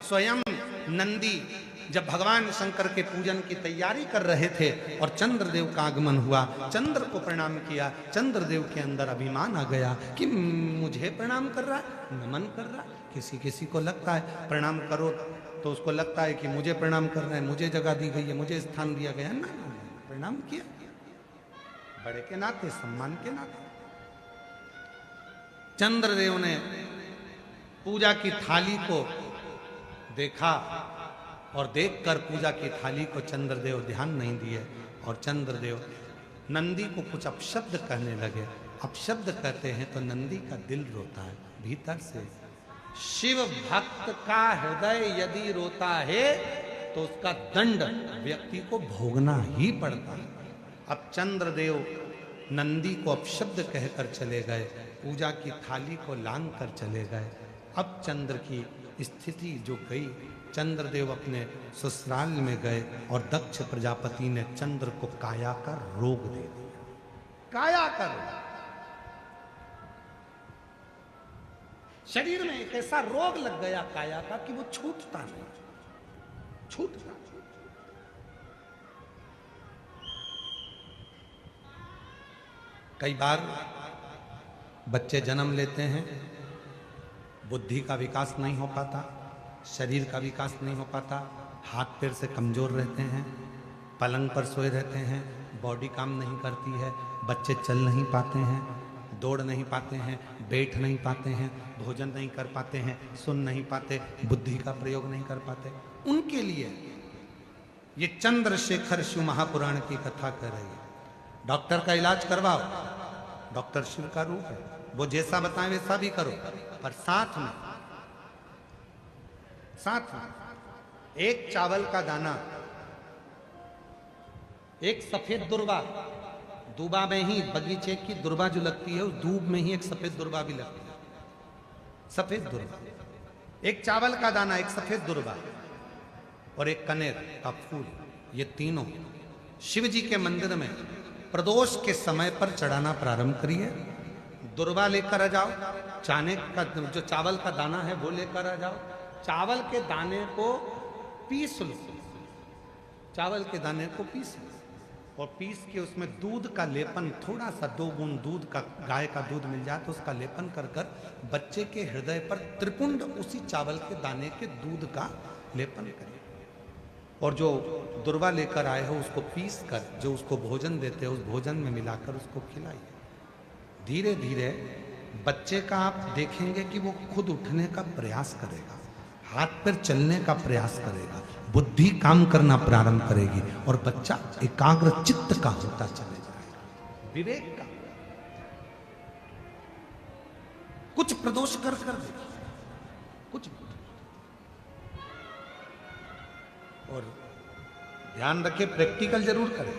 स्वयं नंदी जब भगवान शंकर के पूजन की तैयारी कर रहे थे और चंद्रदेव का आगमन हुआ, चंद्र को प्रणाम किया, चंद्रदेव के अंदर अभिमान आ गया कि मुझे प्रणाम कर रहा है, नमन कर रहा है। किसी किसी को लगता है प्रणाम करो तो उसको लगता है कि मुझे प्रणाम करना है, मुझे जगह दी गई है, मुझे स्थान दिया गया। ना, प्रणाम किया बड़े के नाते, सम्मान के नाते। चंद्रदेव ने पूजा की थाली को देखा और देखकर पूजा की थाली को चंद्रदेव ध्यान नहीं दिए और चंद्रदेव नंदी को कुछ अपशब्द कहने लगे। अपशब्द कहते हैं तो नंदी का दिल रोता है भीतर से। शिव भक्त का हृदय यदि रोता है तो उसका दंड व्यक्ति को भोगना ही पड़ता है। अब चंद्रदेव नंदी को अपशब्द कहकर चले गए, पूजा की थाली को लांग कर चले गए। अब चंद्र की स्थिति जो गई, चंद्रदेव अपने ससुराल में गए और दक्ष प्रजापति ने चंद्र को काया का रोग दे दिया। काया का रोग, शरीर में एक ऐसा रोग लग गया काया का कि वो छूटता नहीं, छूटता। कई बार बच्चे जन्म लेते हैं, बुद्धि का विकास नहीं हो पाता, शरीर का विकास नहीं हो पाता, हाथ पैर से कमजोर रहते हैं, पलंग पर सोए रहते हैं, बॉडी काम नहीं करती है, बच्चे चल नहीं पाते हैं, दौड़ नहीं पाते हैं, बैठ नहीं पाते हैं, भोजन नहीं कर पाते हैं, सुन नहीं पाते, बुद्धि का प्रयोग नहीं कर पाते। उनके लिए ये चंद्रशेखर शिव महापुराण की कथा कर रही है। डॉक्टर का इलाज करवाओ, डॉक्टर शिव का रूप है, वो जैसा बताएं वैसा भी करो, पर साथ में एक चावल का दाना, एक सफेद दुर्वा, दूबा में ही बगीचे की दुर्वा जो लगती है उस दूब में ही एक सफेद दुर्वा भी लगती है, सफेद दुर्वा, एक चावल का दाना, एक सफेद दुर्वा और एक कनेर का फूल, ये तीनों शिव जी के मंदिर में प्रदोष के समय पर चढ़ाना प्रारंभ करिए। दुर्वा लेकर आ जाओ, चाने का जो चावल का दाना है वो लेकर आ जाओ, चावल के दाने को पीस लो, चावल के दाने को पीस लो और पीस के उसमें दूध का लेपन, थोड़ा सा 2 बूंद दूध का, गाय का दूध मिल जाए तो उसका लेपन कर कर बच्चे के हृदय पर त्रिपुंड उसी चावल के दाने के दूध का लेपन करिए और जो दुर्वा लेकर आए हो उसको पीस कर जो उसको भोजन देते हो उस भोजन में मिलाकर उसको खिलाइए। धीरे धीरे बच्चे का आप देखेंगे कि वो खुद उठने का प्रयास करेगा, हाथ पैर चलने का प्रयास करेगा, बुद्धि काम करना प्रारंभ करेगी और बच्चा एकाग्र चित्त का होता चले जाएगा, विवेक का। कुछ प्रदोष कर देखिए, कुछ। और ध्यान रखें, प्रैक्टिकल जरूर करें,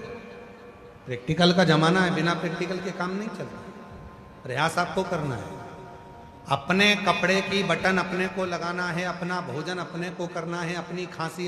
प्रैक्टिकल का जमाना है, बिना प्रैक्टिकल के काम नहीं चलता। प्रयास आपको करना है, अपने कपड़े की बटन अपने को लगाना है, अपना भोजन अपने को करना है, अपनी खांसी